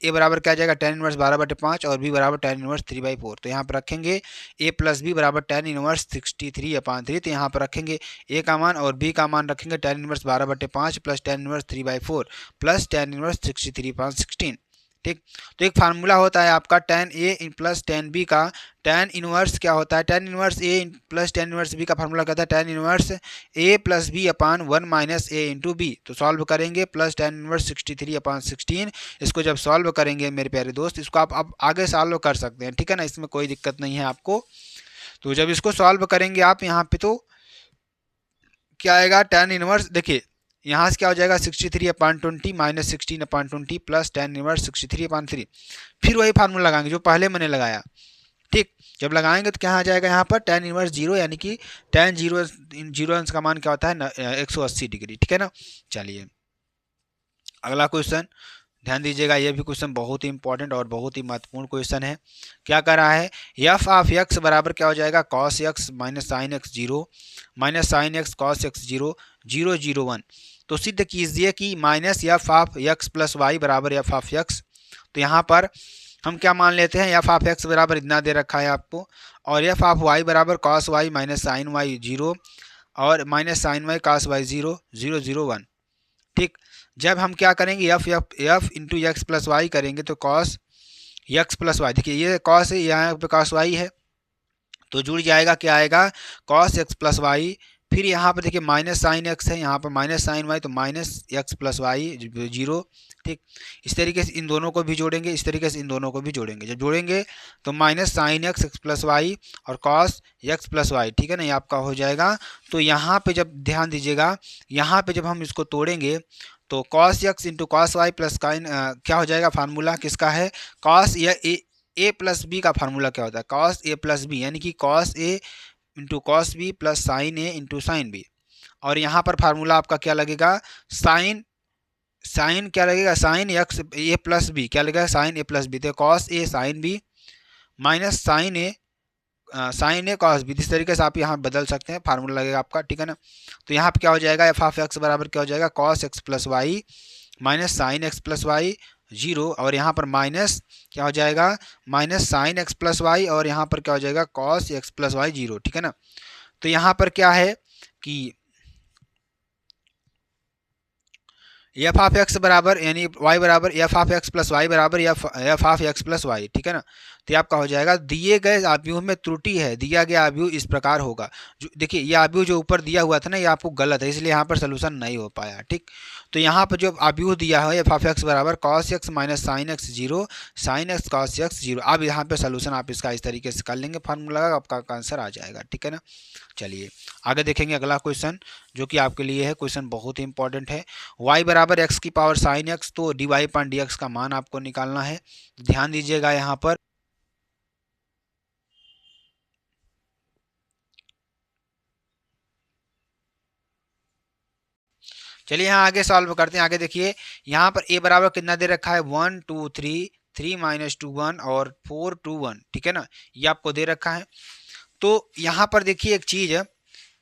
ए बराबर क्या आ जाएगा tan इनवर्स 12/5 और बी बराबर tan इनवर्स 3/4। तो यहाँ पर रखेंगे ए प्लस बी बराबर tan इनवर्स 63/3। तो यहाँ पर रखेंगे ए का मान और बी का मान रखेंगे tan inverse 12/5 plus tan inverse 3/4 plus tan inverse 63/16, ठीक। तो एक फार्मूला होता है आपका tan ए प्लस tan बी का, tan इनवर्स क्या होता है tan इनवर्स ए प्लस tan इनवर्स बी का फार्मूला कहता है tan इनवर्स ए प्लस बी अपान 1 माइनस ए इंटू बी। तो सॉल्व करेंगे प्लस tan इनवर्स 63/16। इसको जब सॉल्व करेंगे मेरे प्यारे दोस्त, इसको आप आगे सॉल्व कर सकते हैं, ठीक है ना, इसमें कोई दिक्कत नहीं है आपको। तो जब इसको सॉल्व करेंगे आप यहाँ पे तो क्या आएगा tan इनवर्स, देखिए यहाँ से क्या हो जाएगा 63/20 माइनस 16/20 प्लस tan इनवर्स 63/3। फिर वही फार्मूला लगाएंगे जो पहले मैंने लगाया, ठीक। जब लगाएंगे तो क्या आ जाएगा यहाँ पर tan इनवर्स 0, यानी कि tan 0 अंश का मान क्या होता है 180 डिग्री, ठीक है ना। चलिए अगला क्वेश्चन ध्यान दीजिएगा, यह भी क्वेश्चन बहुत ही इंपॉर्टेंट और बहुत ही महत्वपूर्ण क्वेश्चन है। क्या कर रहा है एफ ऑफ एक्स बराबर क्या हो जाएगा cos x minus sine x 0 minus sine x cos x 0 0 0 1। तो सिद्ध कीजिए कि minus f of x plus y बराबर एफ ऑफ एक्स। तो यहाँ पर हम क्या मान लेते हैं एफ ऑफ एक्स बराबर इतना दे रखा है आपको, और एफ ऑफ वाई बराबर cos y minus sine y 0 और minus sine y cos y 0 0 0 1, ठीक। जब हम क्या करेंगे f into x plus y करेंगे तो कॉस एक्स प्लस वाई, देखिए ये कॉस है यहाँ पे कॉस वाई है, तो जुड़ जाएगा क्या आएगा कॉस एक्स प्लस वाई फिर यहाँ पर देखिए माइनस साइन एक्स है, यहाँ पर माइनस साइन वाई, तो माइनस एक्स प्लस वाई 0। ठीक, इस तरीके से इन दोनों को भी जोड़ेंगे, इस तरीके से इन दोनों को भी जोड़ेंगे। जब जोड़ेंगे तो minus sine x x plus y और कॉस एक्स प्लस वाई, ठीक है ना, ये आपका हो जाएगा। तो यहाँ पे जब ध्यान दीजिएगा, यहाँ पे जब हम इसको तोड़ेंगे तो cos x into cos y plus काइन क्या हो जाएगा, फार्मूला किसका है, कॉस या ए प्लस बी का फार्मूला क्या होता है, कॉस ए प्लस बी, यानी कि cos a into cos b plus sine a into sine b. और यहाँ पर फार्मूला आपका क्या लगेगा, साइन क्या लगेगा, साइन एक्स ए प्लस बी क्या लगेगा, साइन ए प्लस बी, तो cos A sine B minus sine A cos B. इस तरीके से आप यहाँ बदल सकते हैं, फार्मूला लगेगा आपका, ठीक है ना। तो यहाँ पे क्या हो जाएगा, एफ ऑफ एक्स बराबर क्या हो जाएगा, cos x plus y minus sine x plus y 0, और यहाँ पर माइनस क्या हो जाएगा, minus sine x plus y, और यहाँ पर क्या हो जाएगा, कॉस एक्स प्लस वाई 0, ठीक है ना। तो यहाँ पर क्या है कि एफ ऑफ एक्स बराबर यानी वाई बराबर f of x plus y बराबर f of x plus y, ठीक है ना। तो आपका हो जाएगा, दिए गए आव्यूह में त्रुटि है, दिया गया आव्यूह इस प्रकार होगा। जो देखिए ये आव्यूह जो ऊपर दिया हुआ था ना, ये आपको गलत है, इसलिए यहाँ पर सोल्यूशन नहीं हो पाया। ठीक, तो यहाँ पर जो आव्यूह दिया है एफ ऑफ एक्स बराबर cos x minus sine x 0 sign x cos x 0। अब यहाँ पे सोल्यूशन आप इसका इस तरीके से कर लेंगे, फार्मूला आपका आंसर आ जाएगा, ठीक है ना। चलिए आगे देखेंगे अगला क्वेश्चन, जो कि आपके लिए है क्वेश्चन बहुत ही इंपॉर्टेंट है। y बराबर एक्स की पावर साइन एक्स, तो डी वाई पान डी एक्स का मान आपको निकालना है। ध्यान दीजिएगा यहाँ पर, चलिए यहाँ आगे सॉल्व करते हैं। आगे देखिए यहाँ पर a बराबर कितना दे रखा है, 1 2 3 3 माइनस 2 1 और 4 2 1, ठीक है ना, ये आपको दे रखा है। तो यहाँ पर देखिए एक चीज है,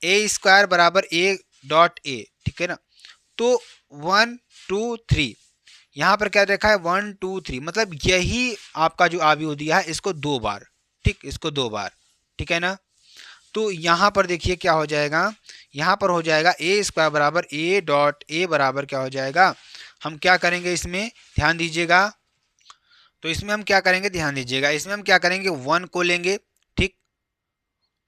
ए स्क्वायर बराबर ए डॉट ए, ठीक है ना। तो 1 2 3 यहाँ पर क्या देखा है, 1 2 3, मतलब यही आपका जो आव्यूह दिया है इसको 2 बार, ठीक, इसको 2 बार, ठीक है ना। तो यहाँ पर देखिए क्या हो जाएगा, यहाँ पर हो जाएगा ए स्क्वायर बराबर ए डॉट ए बराबर क्या हो जाएगा, हम क्या करेंगे इसमें ध्यान दीजिएगा, तो इसमें हम क्या करेंगे ध्यान दीजिएगा, इसमें हम क्या करेंगे 1 को लेंगे, ठीक।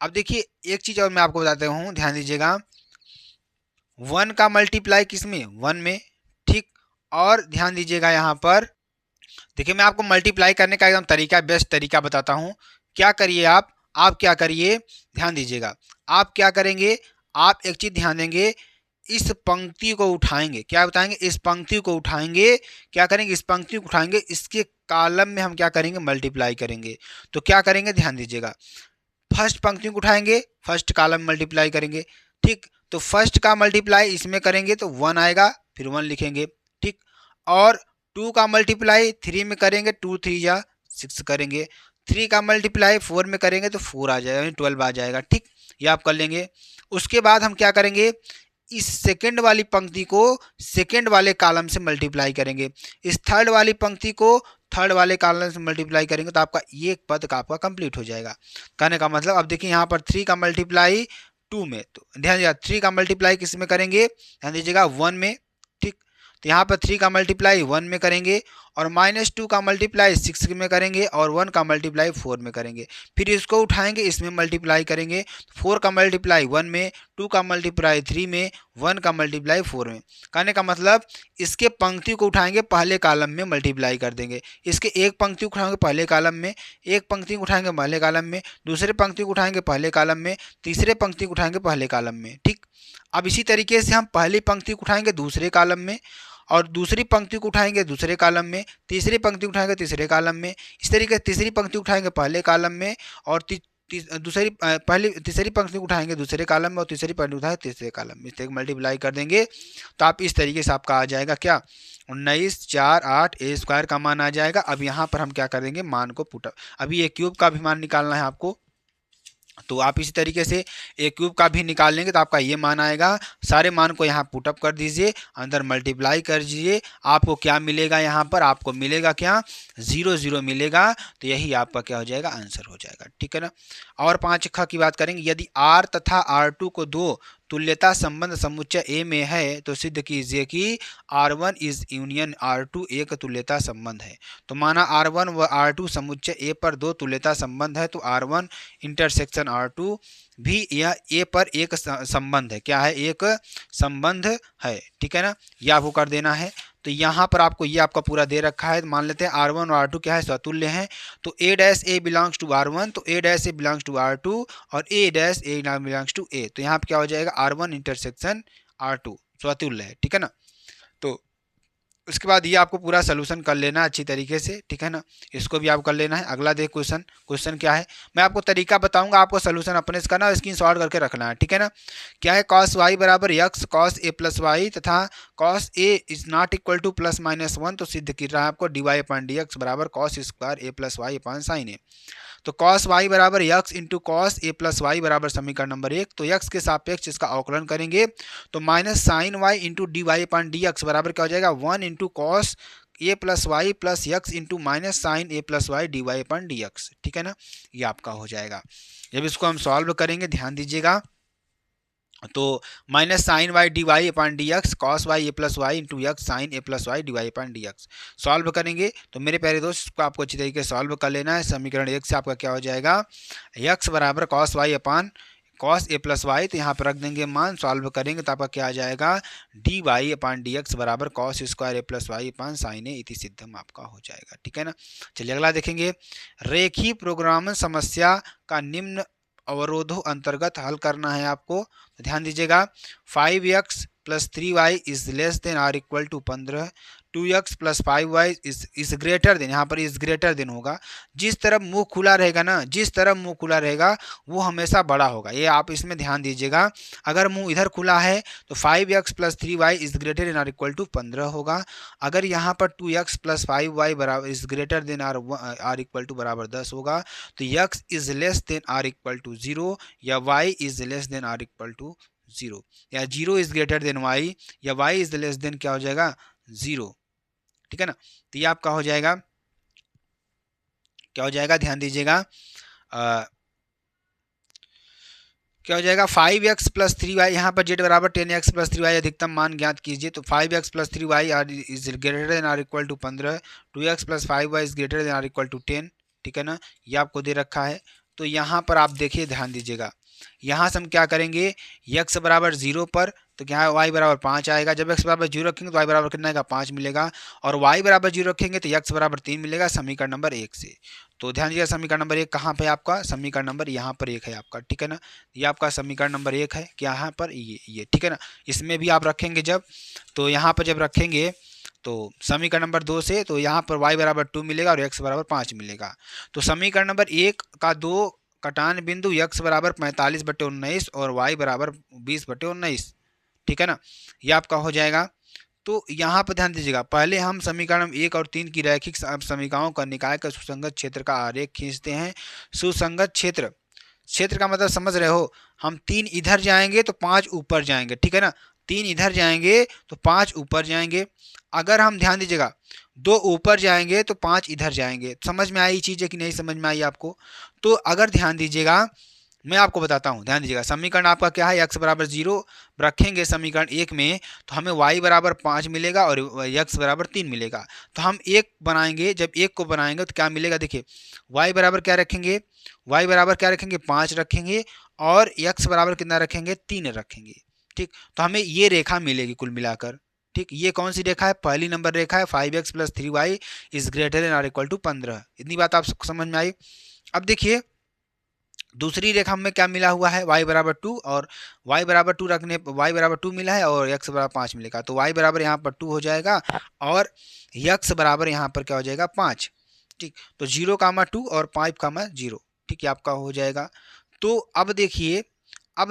अब देखिए एक चीज और मैं आपको बताता हूँ, ध्यान दीजिएगा, 1 का मल्टीप्लाई किसमें, 1 में, ठीक। और ध्यान दीजिएगा यहाँ पर देखिए मैं आपको मल्टीप्लाई करने का एकदम तरीका, बेस्ट तरीका बताता हूँ। क्या करिए आप क्या करिए, ध्यान दीजिएगा, आप क्या करेंगे, आप एक चीज ध्यान देंगे, इस पंक्ति को उठाएंगे, क्या बताएंगे, इस पंक्ति को उठाएंगे, क्या करेंगे, इस पंक्ति को उठाएंगे, इसके कॉलम में हम क्या करेंगे, मल्टीप्लाई करेंगे। तो क्या करेंगे ध्यान दीजिएगा, फर्स्ट पंक्ति को उठाएंगे, फर्स्ट कॉलम मल्टीप्लाई करेंगे, ठीक। तो फर्स्ट का मल्टीप्लाई इसमें करेंगे तो 1 आएगा, फिर 1 लिखेंगे, ठीक। और 2 का मल्टीप्लाई 3 में करेंगे, 2 3 या 6 करेंगे, 3 का मल्टीप्लाई 4 में करेंगे तो 4 आ जाएगा, यानी 12 आ जाएगा, ठीक। ये आप कर लेंगे। उसके बाद हम क्या करेंगे, इस सेकंड वाली पंक्ति को सेकंड वाले कॉलम से मल्टीप्लाई करेंगे, इस थर्ड वाली पंक्ति को थर्ड वाले कॉलम से मल्टीप्लाई करेंगे, तो आपका ये पद का आपका कंप्लीट हो जाएगा। कहने का मतलब अब देखिए यहाँ पर 3 का मल्टीप्लाई 2 में, तो ध्यान दीजिएगा 3 का मल्टीप्लाई किस में करेंगे, ध्यान दीजिएगा 1 में, ठीक। तो यहाँ पर 3 का मल्टीप्लाई 1 में करेंगे, और -2 का मल्टीप्लाई 6 में करेंगे, और 1 का मल्टीप्लाई 4 में करेंगे। फिर इसको उठाएंगे, इसमें मल्टीप्लाई करेंगे, 4 का मल्टीप्लाई 1 में, 2 का मल्टीप्लाई 3 में, 1 का मल्टीप्लाई 4 में। कहने का मतलब इसके पंक्ति को उठाएंगे, पहले कॉलम में मल्टीप्लाई कर देंगे, इसके एक पंक्ति को उठाएंगे पहले कॉलम में, एक पंक्ति को उठाएंगे पहले कॉलम में, दूसरे पंक्ति को उठाएंगे पहले कॉलम में, तीसरे पंक्ति को उठाएंगे पहले कॉलम में, ठीक। अब इसी तरीके से हम पहली पंक्ति को उठाएंगे दूसरे कॉलम में, और दूसरी पंक्ति को उठाएंगे दूसरे कॉलम में, तीसरी पंक्ति उठाएंगे तीसरे कॉलम में, इस तरीके से तीसरी पंक्ति उठाएंगे पहले कॉलम में, और तीसरी पंक्ति उठाएंगे दूसरे कॉलम में, और तीसरी पंक्ति उठाएंगे तीसरे कॉलम में, इस तरीके मल्टीप्लाई कर देंगे। तो आप इस तरीके से आपका आ जाएगा क्या, 19 4 8 ए स्क्वायर का मान आ जाएगा। अब यहाँ पर हम क्या करेंगे, मान को पुटअप, अभी ए क्यूब का भी मान निकालना है आपको, तो आप इसी तरीके से ए क्यूब का भी निकाल लेंगे, तो आपका ये मान आएगा। सारे मान को यहाँ पुटअप कर दीजिए, अंदर मल्टीप्लाई कर दीजिए, आपको क्या मिलेगा, यहाँ पर आपको मिलेगा क्या, 0 0 मिलेगा। तो यही आपका क्या हो जाएगा, आंसर हो जाएगा, ठीक है ना। और 5 ख की बात करेंगे, यदि R तथा R2 को दो तुल्यता संबंध समुच्चय ए में है तो सिद्ध कीजिए कि R1 इज यूनियन R2 एक तुल्यता संबंध है। तो माना R1 व R2 समुच्चय ए पर दो तुल्यता संबंध है, तो R1 इंटरसेक्शन R2 भी यह ए पर एक संबंध है। क्या है? एक संबंध है। ठीक है ना, यह आपको कर देना है। तो यहाँ पर आपको ये आपका पूरा दे रखा है। मान लेते हैं R1 और R2 क्या है? स्वतुल्य हैं। तो A dash A belongs to R1, तो A dash A belongs to R2 और A dash A belongs to A। तो यहाँ पर क्या हो जाएगा? R1 इंटरसेक्शन R2 स्वतुल्य है। ठीक है ना, तो उसके बाद ये आपको पूरा सोल्यूशन कर लेना अच्छी तरीके से। ठीक है ना, इसको भी आप कर लेना है। अगला देख क्वेश्चन। क्वेश्चन क्या है? मैं आपको तरीका बताऊंगा, आपको सोल्यूशन अपने से करना, स्क्रीनशॉट करके रखना है। ठीक है ना, क्या है? cos y बराबर x cos a plus y तथा cos a is not equal to plus minus 1। तो सिद्ध कर रहा है आपको dy अपॉन dx बराबर cos square a plus y upon sine a. तो cos y बराबर x into cos a plus y बराबर समीकरण नंबर 1। तो x के सापेक्ष इसका अवकलन करेंगे तो minus sine y into d y upon d x बराबर क्या हो जाएगा? 1 into cos a plus y plus x into minus sine a plus y d y upon d x. ठीक है ना, ये आपका हो जाएगा। जब इसको हम सॉल्व करेंगे ध्यान दीजिएगा, तो minus sine y d y upon d x cos y a plus y into x sine a plus y d y upon d x solve करेंगे। तो मेरे प्यारे दोस्त, इसको आपको अच्छी तरीके से सॉल्व कर लेना है। समीकरण 1 से आपका क्या हो जाएगा? एक्स बराबर cos Y upon cos a plus Y, तो यहाँ पर रख देंगे मान, सॉल्व करेंगे तो आपका क्या आ जाएगा? D y upon d x बराबर cos square A plus y upon sine A इति सिद्धम आपका हो जाएगा। ठीक है ना, चलिए अगला देखेंगे। रेखीय प्रोग्राम समस्या का निम्न अवरोधों अंतर्गत हल करना है आपको। तो ध्यान दीजिएगा, 5x plus 3y is less than or equal to 15, 2x plus 5y is greater than, यहाँ पर इज ग्रेटर देन होगा। जिस तरफ मुंह खुला रहेगा ना, जिस तरफ मुंह खुला रहेगा वो हमेशा बड़ा होगा। ये आप इसमें ध्यान दीजिएगा। अगर मुंह इधर खुला है तो 5x plus 3y is greater than or equal to 15 होगा। अगर यहाँ पर 2x प्लस 5y बराबर is greater than or equal to बराबर 10 होगा, तो x is less than or equal to 0 या y is less than or equal to 0, या 0 इज ग्रेटर देन y या y इज लेस देन क्या हो जाएगा? 0। ठीक है ना, तो ये आपका हो जाएगा, क्या हो जाएगा? ध्यान दीजिएगा, क्या हो जाएगा? 5x प्लस 3y, यहाँ पर z बराबर 10x प्लस 3y अधिकतम मान ज्ञात कीजिए। तो 5x plus 3y is greater than or equal to 15, 2x plus 5y is greater than or equal to 10। ठीक है ना, ये आपको दे रखा है। तो यहाँ पर आप देखिए, ध्यान दीजिएगा, यहाँ से हम क्या करेंगे? x बराबर 0 पर तो क्या है? y बराबर 5 आएगा। जब x बराबर 0 रखेंगे तो y बराबर कितना आएगा? 5 मिलेगा। और y बराबर 0 रखेंगे तो x बराबर 3 मिलेगा समीकरण नंबर 1 से। तो ध्यान दीजिएगा, समीकरण नंबर 1 कहाँ पे है आपका? समीकरण नंबर यहाँ पर 1 है आपका। ठीक है ना, ये आपका समीकरण नंबर 1 है। क्या यहाँ पर? ये। ठीक है ना, इसमें भी आप रखेंगे जब, तो यहाँ पर जब रखेंगे तो समीकरण नंबर 2 से, तो यहाँ पर y बराबर 2 मिलेगा और x बराबर 5 मिलेगा। तो समीकरण नंबर 1 का 2 कटान बिंदु x बराबर 45/19 और y बराबर 20/19। ठीक है ना, ये आपका हो जाएगा। तो यहाँ पर ध्यान दीजिएगा, पहले हम समीकरण 1 और 3 की रैखिक समीकरणों का निकाय का सुसंगत क्षेत्र का आरेख खींचते हैं। सुसंगत क्षेत्र, क्षेत्र का मतलब समझ रहे हो? हम 3 इधर जाएंगे तो 5 ऊपर जाएंगे। ठीक है ना, 3 इधर जाएंगे तो 5 ऊपर जाएंगे। अगर हम ध्यान दीजिएगा 2 ऊपर जाएंगे तो 5 इधर जाएंगे। समझ में आई चीज़ है कि नहीं समझ में आई आपको? तो अगर ध्यान दीजिएगा, मैं आपको बताता हूँ, ध्यान दीजिएगा। समीकरण आपका क्या है? x बराबर 0 रखेंगे समीकरण 1 में तो हमें y बराबर 5 मिलेगा और x बराबर 3 मिलेगा। तो हम 1 बनाएंगे, जब 1 को बनाएंगे तो क्या मिलेगा? देखिए, y बराबर क्या रखेंगे? y बराबर क्या रखेंगे? 5 रखेंगे और x बराबर कितना रखेंगे? 3 रखेंगे। ठीक, तो हमें ये रेखा मिलेगी कुल मिलाकर। ठीक, ये कौन सी रेखा है? पहली नंबर रेखा है। 5x plus 3y is greater than or equal to 15। इतनी बात आप समझ में आई। अब देखिए, दूसरी रेखा में क्या मिला हुआ है? y बराबर 2 और y बराबर 2 रखने y बराबर 2 मिला है और x बराबर 5 मिलेगा। तो y बराबर यहाँ पर 2 हो जाएगा और x बराबर यहाँ पर क्या हो जाएगा? 5। ठीक, तो 0, 2 और 5, 0। ठीक है, आपका हो जाएगा। तो अब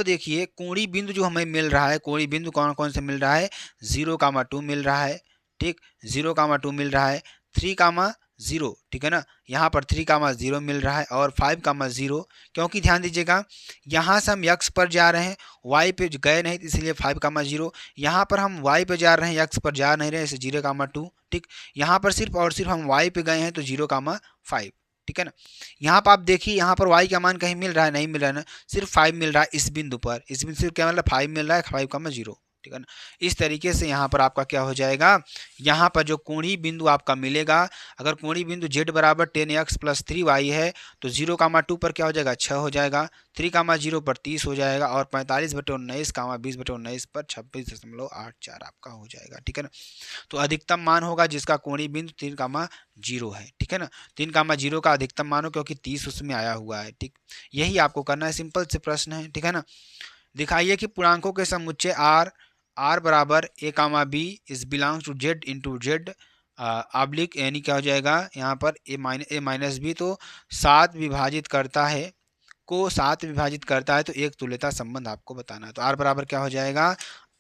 देखिए कोणीय बिंदु जो हमें मिल रहा है, कोणीय बिंदु कौन कौन से मिल रहा है? 0, 2 मिल रहा है। ठीक, 0, 2 मिल रहा है, 3, 0। ठीक है ना, यहाँ पर 3, 0 मिल रहा है और 5, 0। क्योंकि ध्यान दीजिएगा, यहाँ से हम x पर जा रहे हैं, y पे गए नहीं, इसलिए 5, 0। यहाँ पर हम y पे जा रहे हैं, x पर जा नहीं रहे, इसे 0, 2। ठीक, यहाँ पर सिर्फ और सिर्फ हम y पे गए हैं तो 0, 5। ठीक है ना। यहाँ पर आप देखिए, यहाँ पर y का मान कहीं मिल रहा है, नहीं मिल रहा है ना, सिर्फ 5 मिल रहा है इस बिंदु पर। इस बिंदु से क्या मिल रहा है, 5 मिल रहा है, 5,0, ठीक है ना। इस तरीके से यहाँ पर आपका क्या हो जाएगा, यहाँ पर जो कोणीय बिंदु आपका मिलेगा, अगर कोणीय बिंदु z बराबर 10x प्लस 3y है तो 0,2 पर क्या हो जाएगा, 6 हो जाएगा, 3,0 पर 30 हो जाएगा, और 45/19, 20/19 पर 26.84 आपका हो जाएगा, ठीक है ना। तो अधिकतम मान होगा जिसका कोणीय बिंदु 3,0 है, ठीक है ना। 3,0 का अधिकतम मान हो, क्योंकि 30 उसमें आया हुआ है, ठीक। यही आपको करना है, सिंपल से प्रश्न है, ठीक है ना। दिखाइए कि पूर्णांकों के समुच्चय r बराबर a, b is belongs to z into z oblique, यानी क्या हो जाएगा यहाँ पर a माइनस बी, तो 7 विभाजित करता है, को 7 विभाजित करता है, तो एक तुल्यता संबंध आपको बताना है। तो r बराबर क्या हो जाएगा,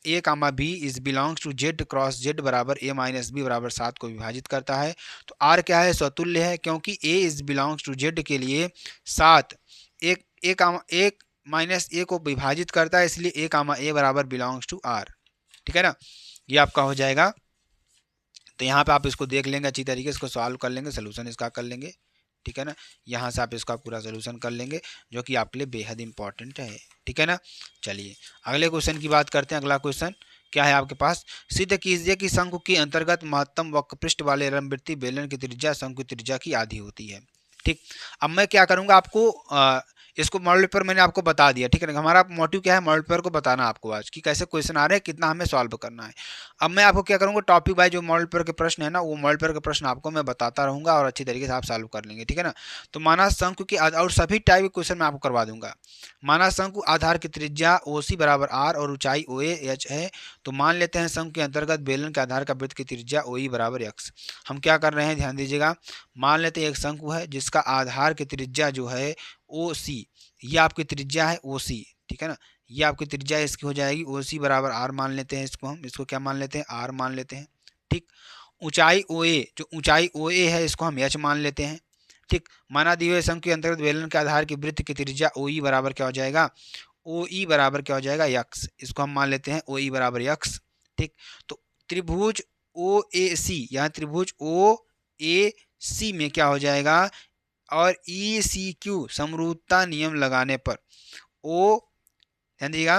a, b is belongs to z cross z बराबर a माइनस बी बराबर 7 को विभाजित करता है। तो r क्या है, स्वतुल्य है, क्योंकि a is belongs to z के लिए 7 एक माइनस ए को विभाजित करता है, इसलिए a, बराबर बिलोंग्स टू r, ठीक है ना। ये आपका हो जाएगा। तो यहाँ पे आप इसको देख लेंगे अच्छी तरीके से, इसको सॉल्व कर लेंगे, सोल्यूशन इसका कर लेंगे, ठीक है ना। यहाँ से आप इसका पूरा सोल्यूशन कर लेंगे, जो कि आपके लिए बेहद इंपॉर्टेंट है, ठीक है ना। चलिए अगले क्वेश्चन की बात करते हैं। अगला क्वेश्चन क्या है आपके पास, सिद्ध कीजिए कि शंकु के अंतर्गत महत्तम वक्रपृष्ठ वाले लंबवृत्तीय बेलन की त्रिज्या शंकु की त्रिज्या की आधी होती है, ठीक। अब मैं क्या करूँगा, आपको इसको मॉडल पेपर मैंने आपको बता दिया, ठीक है ना। हमारा मोटिव क्या है, मॉडल पेपर को बताना आपको आज कि कैसे क्वेश्चन आ रहे हैं, कितना हमें सॉल्व करना है। अब मैं आपको क्या करूँगा, टॉपिक वाइज जो मॉडल पेपर के प्रश्न है ना, वो मॉडल पेपर के प्रश्न आपको मैं बताता रहूँगा और अच्छी तरीके से आप सॉल्व कर लेंगे, ठीक है ना। तो माना शंकु की, और सभी टाइप के क्वेश्चन मैं आपको करवा दूंगा। माना शंकु आधार की त्रिज्या OC बराबर r और ऊंचाई OAH है, तो मान लेते हैं शंकु के अंतर्गत बेलन के आधार का वृत्त की त्रिज्या OE बराबर x। हम क्या कर रहे हैं, ध्यान दीजिएगा, मान लेते हैं एक शंकु है जिसका आधार की त्रिज्या जो है OC, ये आपकी त्रिज्या है OC, ठीक है ना। ये आपकी त्रिज्या इसकी हो जाएगी OC बराबर r मान लेते हैं, इसको हम इसको क्या मान लेते हैं, r मान लेते हैं, ठीक। ऊंचाई OA, जो ऊंचाई OA है इसको हम h मान लेते हैं, ठीक। माना दिए हुए शंकु के अंतर्गत बेलन के आधार की वृत्त की त्रिज्या OE बराबर क्या हो जाएगा, OE बराबर क्या हो जाएगा x, इसको हम मान लेते हैं OE बराबर x, ठीक। तो त्रिभुज OAC, यहाँ त्रिभुज OAC में क्या हो जाएगा, और ECQ समरूपता नियम लगाने पर ध्यान दीजिएगा,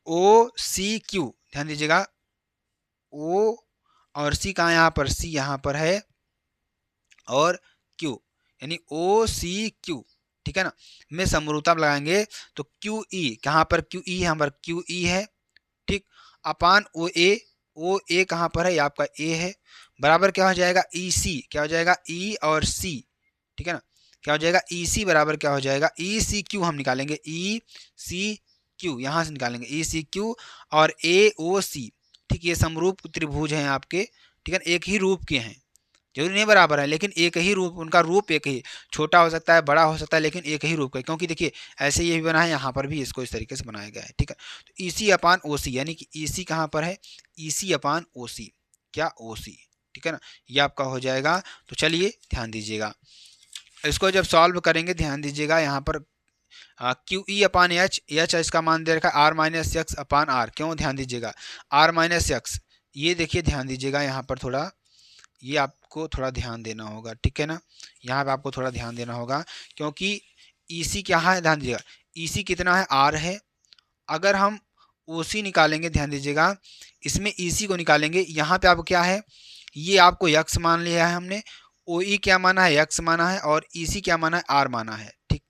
OCQ ध्यान दीजिएगा, O और C कहाँ, यहाँ पर C यहाँ पर है, और Q यानी OCQ, ठीक है ना, में समरूपता लगाएंगे तो QE कहाँ पर, QE यहाँ पर QE है, ठीक, अपान OA कहाँ पर है, ये आपका A है, बराबर क्या हो जाएगा, EC, क्या हो जाएगा E और C, ठीक है ना, क्या हो जाएगा EC बराबर क्या हो जाएगा, ECQ हम निकालेंगे, ECQ यहाँ से निकालेंगे ECQ और AOC, ठीक। ये समरूप त्रिभुज हैं आपके, ठीक है, एक ही रूप के हैं, जरूरी नहीं बराबर है, लेकिन एक ही रूप, उनका रूप एक ही, छोटा हो सकता है, बड़ा हो सकता है, लेकिन एक ही रूप का, क्योंकि देखिए ऐसे ये भी बना है, यहाँ पर भी इसको इस तरीके से बनाया गया है, ठीक है। तो EC अपान OC, यानी कि EC कहाँ पर है, EC अपान OC, क्या OC, ठीक है ना, ये आपका हो जाएगा। तो चलिए ध्यान दीजिएगा, इसको जब सॉल्व करेंगे ध्यान दीजिएगा, यहाँ पर QE अपान H, इसका मान दे रखा है R minus x upon R, क्यों, ध्यान दीजिएगा R माइनस एक्स, ये देखिए ध्यान दीजिएगा, यहाँ पर थोड़ा ये आपको थोड़ा ध्यान देना होगा, ठीक है ना, यहाँ पे आपको थोड़ा ध्यान देना होगा, क्योंकि EC क्या है, ध्यान दीजिएगा, EC कितना है, R है। अगर हम OC निकालेंगे, ध्यान दीजिएगा, इसमें EC को निकालेंगे, यहाँ पे आपको क्या है, ये आपको x मान लिया है हमने, OE क्या माना है, x माना है, और EC क्या माना है, R माना है, ठीक।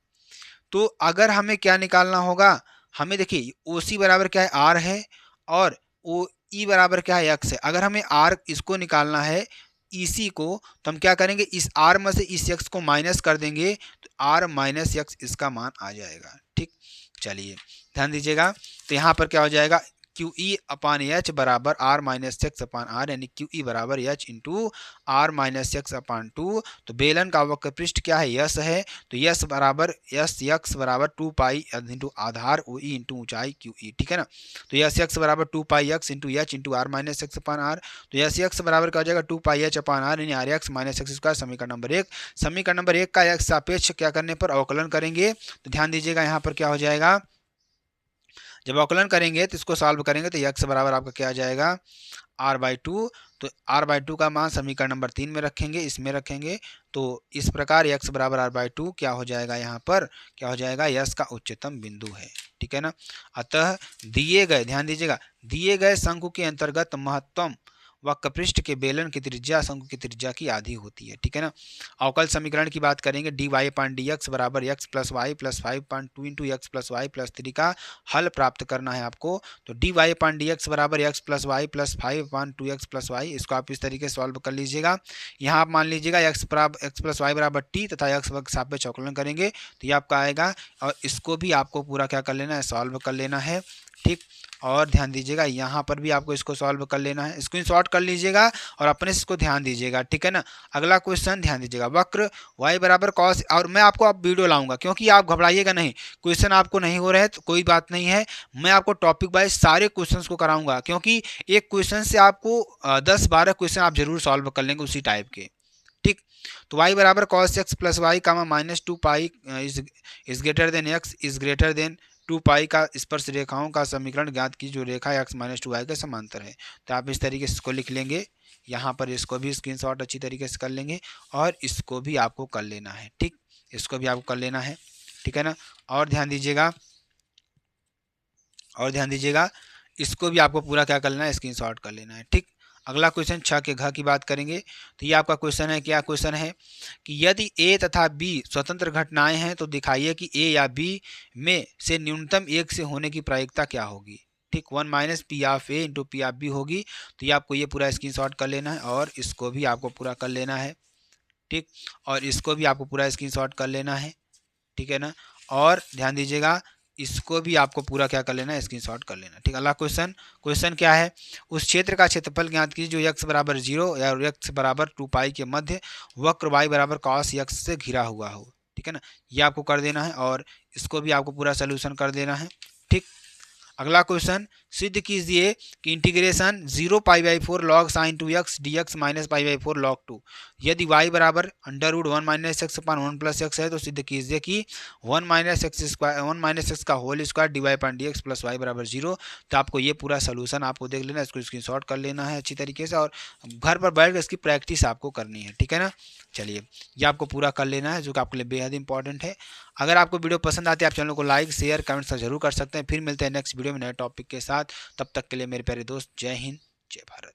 तो अगर हमें क्या निकालना होगा, हमें देखिए OC बराबर क्या है, R है, और OE बराबर क्या है, x है। अगर हमें R इसको निकालना है EC को, तो हम क्या करेंगे, इस R में से इस x को माइनस कर देंगे, तो R माइनस x इसका मान आ जाएगा, ठीक। चलिए ध्यान दीजिएगा, तो यहाँ पर क्या हो जाएगा, QE अपान H बराबर R minus x upon R, यानी QE बराबर H into R minus x upon 2। तो बेलन का वक्र पृष्ठ क्या है, यस है, तो यस बराबर x बराबर 2 पाई इंटू आधार OE इंटू ऊंचाई QE, ठीक है ना। तो यस x बराबर 2 pi x into H into R minus x upon R, तो यस x बराबर क्या हो जाएगा 2 पाई H अपान R, यानी RX माइनस एक्स स्क्वायर। समीकरण नंबर 1, समीकरण नंबर 1 का x सापेक्ष क्या करने पर अवकलन करेंगे, तो ध्यान दीजिएगा यहाँ पर क्या हो जाएगा, जब अवकलन करेंगे तो इसको सॉल्व करेंगे तो x बराबर आपका क्या आ जाएगा, r/2, तो r/2 का मान समीकरण नंबर 3 में रखेंगे, इसमें रखेंगे, तो इस प्रकार x बराबर r/2 क्या हो जाएगा, यहाँ पर क्या हो जाएगा, यश का उच्चतम बिंदु है, ठीक है ना। अतः दिए गए, ध्यान दीजिएगा, दिए गए शंकु के अंतर्गत महत्तम वक्रपृष्ठ के बेलन की त्रिज्या शंकु की त्रिज्या की आधी होती है, ठीक है ना। अवकल समीकरण की बात करेंगे, dy/dx बराबर x plus y plus 5.2 into x plus y plus 3 का हल प्राप्त करना है आपको। तो dy/dx बराबर x plus y plus 5.2 x plus y, इसको आप इस तरीके से सॉल्व कर लीजिएगा। यहाँ आप मान लीजिएगा x प्लस वाई बराबर t तथा x वर्ग सापेक्ष अवकलन करेंगे तो ये आपका आएगा, और इसको भी आपको पूरा क्या कर लेना है, सॉल्व कर लेना है, ठीक। और ध्यान दीजिएगा यहाँ पर भी आपको इसको सॉल्व कर लेना है, स्क्रीनशॉट कर लीजिएगा और अपने से इसको ध्यान दीजिएगा, ठीक है ना। अगला क्वेश्चन ध्यान दीजिएगा, वक्र y बराबर cos, और मैं आपको अब वीडियो लाऊंगा क्योंकि आप घबराइएगा नहीं, क्वेश्चन आपको नहीं हो रहे हैं तो कोई बात नहीं है, मैं आपको टॉपिक वाइज सारे क्वेश्चंस को कराऊंगा, क्योंकि एक क्वेश्चन से आपको 10-12 क्वेश्चन आप जरूर सॉल्व कर लेंगे उसी टाइप के, ठीक। तो y बराबर cos x plus y comma -2 pi is greater than x is greater than 2 pi का स्पर्श रेखाओं का समीकरण ज्ञात की जो रेखा x -2 y के समांतर है। तो आप इस तरीके से इसको लिख लेंगे, यहाँ पर इसको भी स्क्रीनशॉट अच्छी तरीके से कर लेंगे और इसको भी आपको कर लेना है, ठीक, इसको भी आपको कर लेना है, ठीक है ना। और ध्यान दीजिएगा, इसको भी आपको पूरा क्या कर लेना है, स्क्रीनशॉट कर लेना है, ठीक। अगला क्वेश्चन 6 के घ की बात करेंगे, तो ये आपका क्वेश्चन है, क्या क्वेश्चन है कि यदि a तथा b स्वतंत्र घटनाएं हैं तो दिखाइए कि a या b में से न्यूनतम एक से होने की प्रायिकता क्या होगी, ठीक। 1 minus P of A into P of B होगी। तो ये आपको ये पूरा स्क्रीनशॉट कर लेना है और इसको भी आपको पूरा कर लेना है, ठीक, और इसको भी आपको पूरा स्क्रीनशॉट कर लेना है, ठीक है ना। और ध्यान दीजिएगा, इसको भी आपको पूरा क्या कर लेना है, स्क्रीनशॉट कर लेना, ठीक। अगला क्वेश्चन क्या है, उस क्षेत्र का क्षेत्रफल ज्ञात कीजिए जो x बराबर 0 या x बराबर 2 पाई के मध्य वक्र y बराबर cos x से घिरा हुआ हो, ठीक है ना। ये आपको कर देना है और इसको भी आपको पूरा सोल्यूशन कर देना है, ठीक। अगला क्वेश्चन, सिद्ध कीजिए कि integration 0π/4 log sin 2x dx minus π/4 log 2 यदि y बराबर √1 minus x upon 1 plus x है तो सिद्ध कीजिए कि 1 माइनस एक्स का whole square dy/dx plus y बराबर 0। तो आपको ये पूरा सोल्यूशन आपको देख लेना है, इसको स्क्रीनशॉट कर लेना है अच्छी तरीके से और घर पर बैठ कर इसकी प्रैक्टिस आपको करनी है, ठीक है ना। चलिए, ये आपको पूरा कर लेना है जो कि आपके लिए बेहद इंपॉर्टेंट है। अगर आपको वीडियो पसंद आती है आप चैनल को लाइक शेयर कमेंट्स जरूर कर सकते हैं। फिर मिलते हैं नेक्स्ट वीडियो में नए टॉपिक के साथ, तब तक के लिए मेरे प्यारे दोस्त, जय हिंद जय भारत।